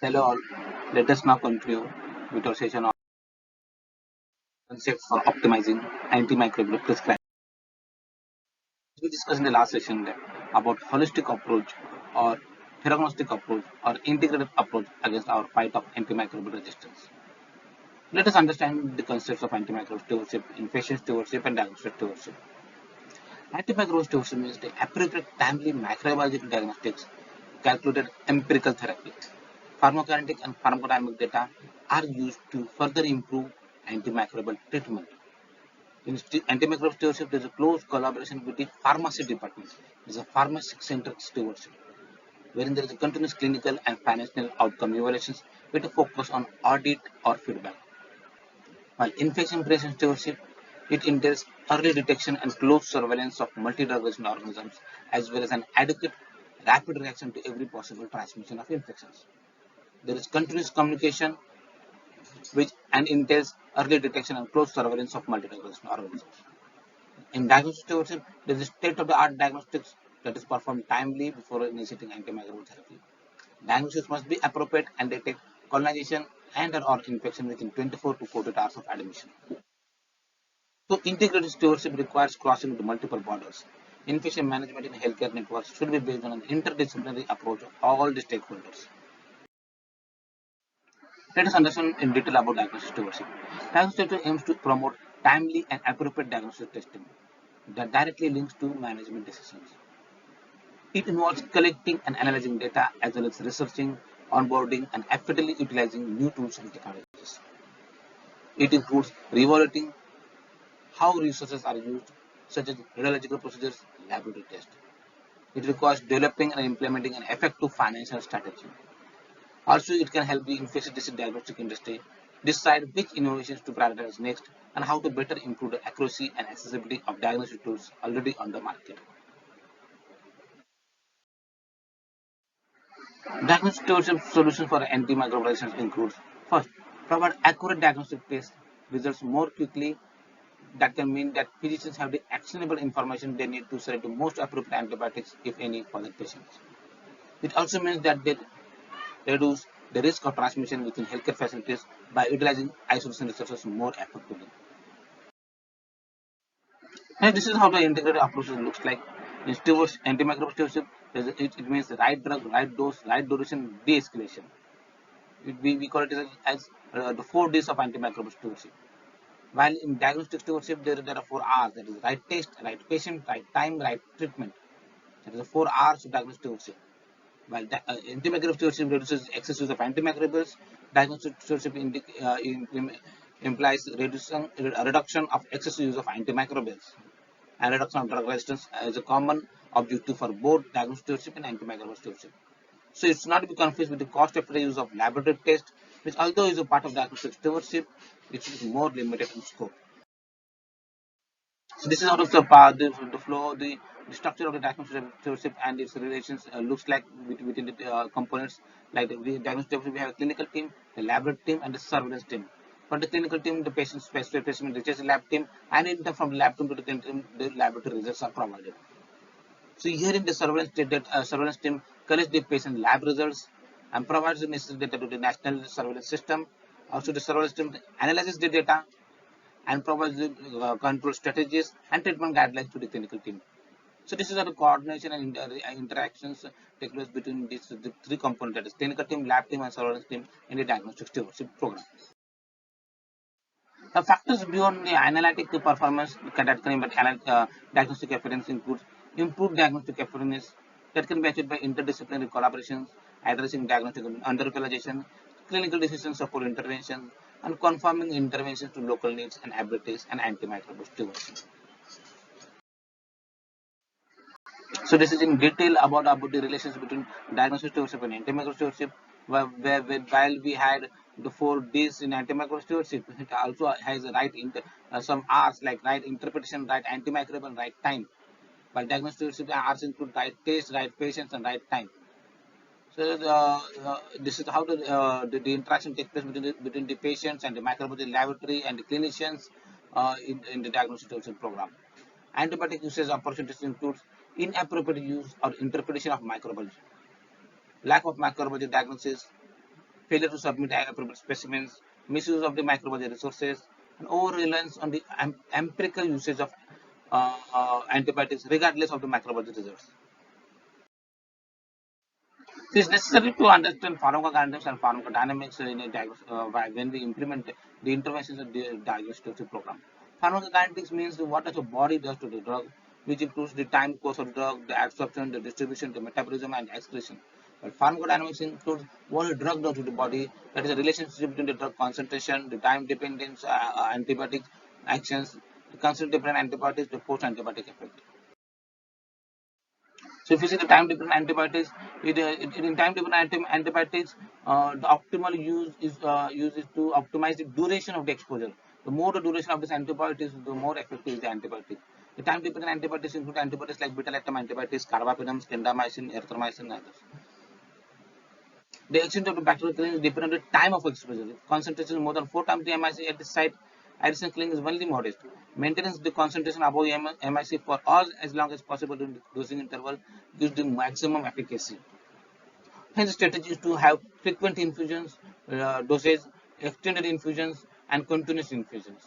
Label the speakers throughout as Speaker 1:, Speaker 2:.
Speaker 1: Hello all, let us now continue with our session on concepts for optimizing antimicrobial prescribing. We discussed in the last session about holistic approach or therapeutic approach or integrated approach against our fight of antimicrobial resistance. Let us understand the concepts of antimicrobial stewardship, infection stewardship and diagnostic stewardship. Antimicrobial stewardship means the appropriate timely microbiological diagnostics, calculated empirical therapy. Pharmacokinetic and pharmacodynamic data are used to further improve antimicrobial treatment. In antimicrobial stewardship, there is a close collaboration with the pharmacy department. It is a pharmacy-centered stewardship, wherein there is a continuous clinical and financial outcome evaluations with a focus on audit or feedback. While infection prevention stewardship, it entails early detection and close surveillance of multi-drug resistant organisms, as well as an adequate rapid reaction to every possible transmission of infections. There is continuous communication which and entails early detection and close surveillance of multi-drug resistant organisms. In diagnostic stewardship, there is state-of-the-art diagnostics that is performed timely before initiating antimicrobial therapy. Diagnosis must be appropriate and detect colonization and or infection within 24 to 48 hours of admission. So integrated stewardship requires crossing the multiple borders. Infection management in healthcare networks should be based on an interdisciplinary approach of all the stakeholders. Let us understand in detail about diagnostic stewardship. Diagnostic stewardship aims to promote timely and appropriate diagnostic testing that directly links to management decisions. It involves collecting and analyzing data as well as researching, onboarding, and effectively utilizing new tools and technologies. It includes reevaluating how resources are used, such as radiological procedures, laboratory tests. It requires developing and implementing an effective financial strategy. Also, it can help the infectious disease diagnostic industry decide which innovations to prioritize next and how to better improve the accuracy and accessibility of diagnostic tools already on the market. Diagnostic stewardship solutions for antimicrobial resistance includes first, provide accurate diagnostic test results more quickly. That can mean that physicians have the actionable information they need to select the most appropriate antibiotics, if any, for their patients. It also means that they reduce the risk of transmission within healthcare facilities by utilizing isolation resources more effectively. And this is how the integrated approach looks like. In antimicrobial stewardship, it means the right drug, right dose, right duration, de-escalation. We call it as the 4 Ds of antimicrobial stewardship. While in diagnostic stewardship, there are 4 Rs, that is right test, right patient, right time, right treatment. That is the 4 Rs of diagnostic stewardship. While antimicrobial stewardship reduces excess use of antimicrobials, diagnostic stewardship implies reduction of excess use of antimicrobials and reduction of drug resistance as a common objective for both diagnostic stewardship and antimicrobial stewardship. So it's not to be confused with the cost-effective use of laboratory tests, which although is a part of diagnostic stewardship, it is more limited in scope. So this is out of the flow, the structure of the diagnostic stewardship and its relations looks like within the components. Like the diagnostic stewardship, we have a clinical team, the laboratory team, and the surveillance team. For the clinical team, the patient specific specimen reaches the lab team, and from the lab team to the clinical team, the laboratory results are provided. So here in the surveillance team collects the patient lab results and provides the necessary data to the national surveillance system. Also, the surveillance team analyzes the data and provides the control strategies and treatment guidelines to the clinical team. So this is the coordination and interactions take place between the 3 components, that is clinical team, lab team, and surveillance team in the diagnostic stewardship program. The factors beyond the analytic performance that can impact diagnostic effectiveness includes improved diagnostic effectiveness that can be achieved by interdisciplinary collaborations, addressing diagnostic underutilization, clinical decision support intervention, and conforming interventions to local needs and abilities and antimicrobial stewardship. So this is in detail about the relations between diagnostic stewardship and antimicrobial stewardship. While we had the 4 Ds in antimicrobial stewardship, it also has a some Rs like right interpretation, right antimicrobial, and right time. While diagnostic stewardship Rs include right test, right patients, and right time. So this is how the interaction takes place between the patients and the microbiology laboratory and the clinicians in the diagnostic stewardship program. Antibiotic usage opportunities includes inappropriate use or interpretation of microbiology, lack of microbiology diagnosis, failure to submit appropriate specimens, misuse of the microbiology resources, and over reliance on the empirical usage of antibiotics regardless of the microbiology results. It is necessary to understand pharmacodynamics and pharmacodynamics in when we implement the interventions of the diagnostic program. Pharmacokinetics means what does the body does to the drug, which includes the time course of the drug, the absorption, the distribution, the metabolism, and excretion. But pharmacodynamics includes what the drug does to the body, that is the relationship between the drug concentration, the time dependence, antibiotic actions, the concentration antibiotics, the post-antibiotic effect. So if you see the time dependent antibiotics, in time dependent antibiotics, the optimal use is to optimize the duration of the exposure. The more the duration of this antibiotics, the more effective is the antibiotic. The time dependent antibiotics include antibiotics like beta-lactam antibiotics, carbapenems, clindamycin, erythromycin, and others. The extent of the bacterial killing is dependent on the time of exposure. If concentration is more than 4 times the MIC at the site, additional killing is only modest. Maintenance the concentration above MIC for as long as possible during the dosing interval gives the maximum efficacy. Hence, the strategy is to have frequent infusions, dosage, extended infusions, and continuous infusions.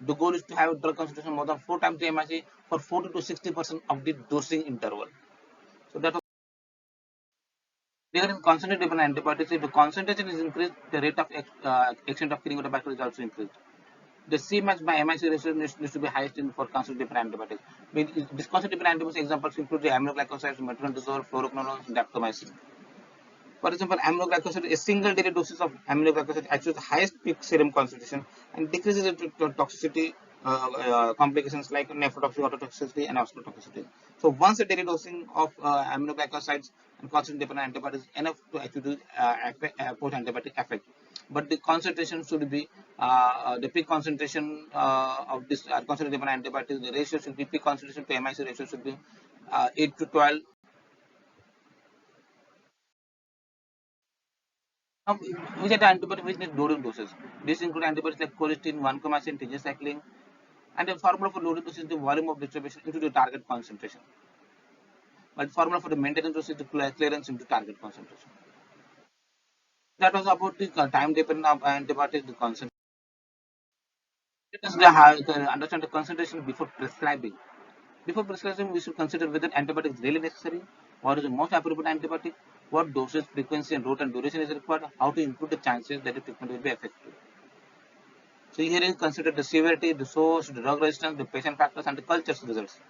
Speaker 1: The goal is to have drug concentration more than 4 times the MIC for 40 to 60% of the dosing interval. So that was regarding concentrate dependent antibiotics. If the concentration is increased, the rate of extent of killing of the bacteria is also increased. The Cmax by MIC ratio needs to be highest for concentrate dependent antibiotics. This concentrate dependent antibiotics examples include the aminoglycosides, metronidazole, fluoroquinolones, daptomycin. For example, aminoglycoside, a single daily dosage of aminoglycoside achieves the highest peak serum concentration and decreases the toxicity complications like nephrotoxicity, ototoxicity, and osteotoxicity. So once a daily dosing of aminoglycosides and concentration dependent antibiotics is enough to achieve post-antibiotic effect. But the concentration should be the peak concentration of this concentration dependent antibiotics. The ratio should be peak concentration to MIC ratio should be 8 to 12. Now, which are the antibiotics which need loading doses? These include antibiotics like colistin, vancomycin, tigecycline, and the formula for loading dose is the volume of distribution into the target concentration. But formula for the maintenance dose is the clearance into target concentration. That was about the time dependent of antibiotics, the concentration. Let us understand the concentration before prescribing. Before prescribing, we should consider whether antibiotic is really necessary, what is the most appropriate antibiotic, what dosage, frequency, and route and duration is required, how to improve the chances that the treatment will be effective. So here is consider the severity, the source, the drug resistance, the patient factors, and the culture results.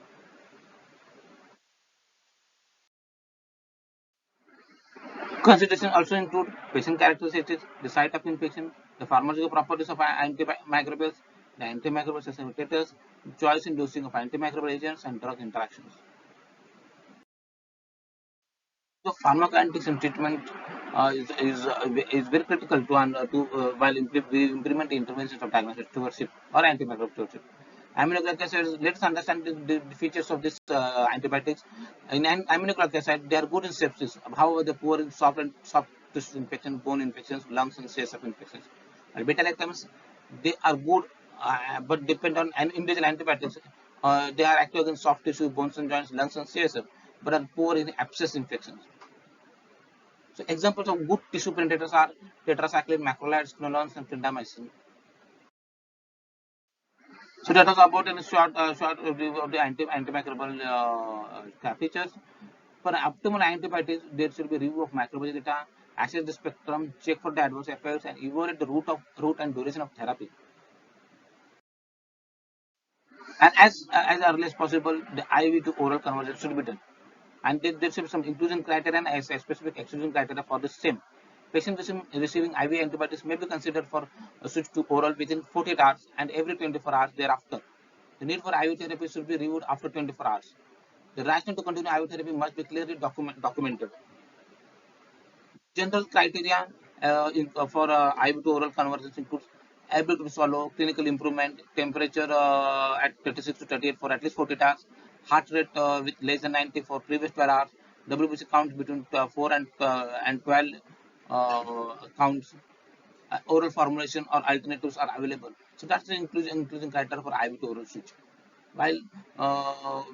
Speaker 1: Consideration also include patient characteristics, the site of infection, the pharmaceutical properties of antimicrobials, the antimicrobial susceptibilities, choice in dosing of antimicrobial agents, and drug interactions. So pharmacokinetics in treatment is very critical while we implement the interventions of diagnostic stewardship or antimicrobial stewardship. Aminoglycosides, let's understand the features of these antibiotics. In aminoglycoside, they are good in sepsis, however, they are poor in soft tissue infections, bone infections, lungs, and CSF infections. And beta-lactams, they are good, but depend on individual antibiotics. They are active against soft tissue, bones and joints, lungs, and CSF, but are poor in abscess infections. So examples of good tissue penetrators are tetracycline, macrolides, quinolones, and clindamycin. So that was about a short review of the antimicrobial features. For optimal antibiotics, there should be review of microbiology data, assess the spectrum, check for the adverse effects, and evaluate the route and duration of therapy. And as early as possible, the IV to oral conversion should be done. And there should be some inclusion criteria and a specific exclusion criteria for the same. Patients receiving IV antibiotics may be considered for a switch to oral within 48 hours and every 24 hours thereafter. The need for IV therapy should be reviewed after 24 hours. The rationale to continue IV therapy must be clearly documented. General criteria for IV to oral conversions includes ability to swallow, clinical improvement, temperature at 36 to 38 for at least 48 hours, heart rate with less than 90 for previous 12 hours, WBC count between 4 and 12 counts, oral formulation or alternatives are available. So that's the inclusion criteria for IV to oral switch. While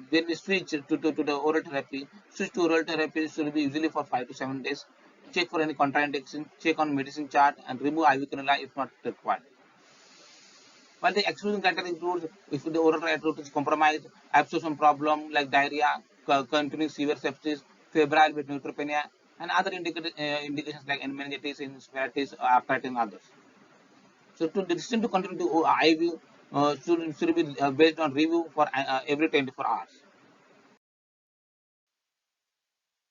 Speaker 1: when we switch to the oral therapy, switch to oral therapy should be usually for 5 to 7 days. check for any contraindication, check on medicine chart, and remove IV cannula if not required. While the exclusion criteria includes if the oral route is compromised, absorption problem like diarrhea, continuous severe sepsis, febrile with neutropenia, and other indications like meningitis, encephalitis, arthritis, and others. So, to the decision to continue to IV should be based on review for every 24 hours.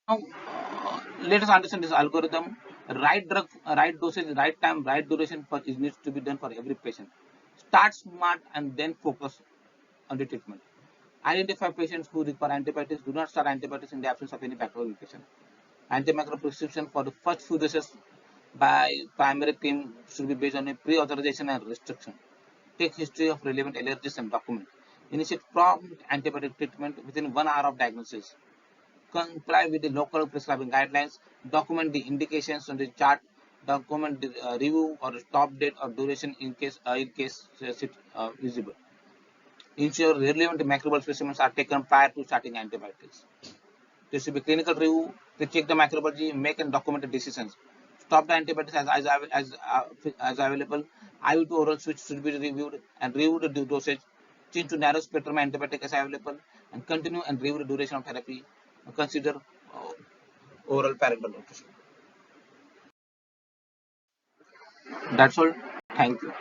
Speaker 1: Now, let us understand this algorithm. Right drug, right dosage, right time, right duration for is needs to be done for every patient. Start smart and then focus on the treatment. Identify patients who require antibiotics. Do not start antibiotics in the absence of any bacterial infection. Antimicrobial prescription for the first few doses by primary team should be based on a pre-authorization and restriction. Take history of relevant allergies and document. Initiate prompt antibiotic treatment within 1 hour of diagnosis. Comply with the local prescribing guidelines. Document the indications on the chart. Document the review or stop date or duration in case visible. Ensure relevant microbial specimens are taken prior to starting antibiotics. There should be clinical review to check the microbiology, make and document the decisions. Stop the antibiotics as available. IV to oral switch should be reviewed and review the dosage. Change to narrow spectrum antibiotic as available and continue and review the duration of therapy. Consider oral parenteral nutrition. That's all. Thank you.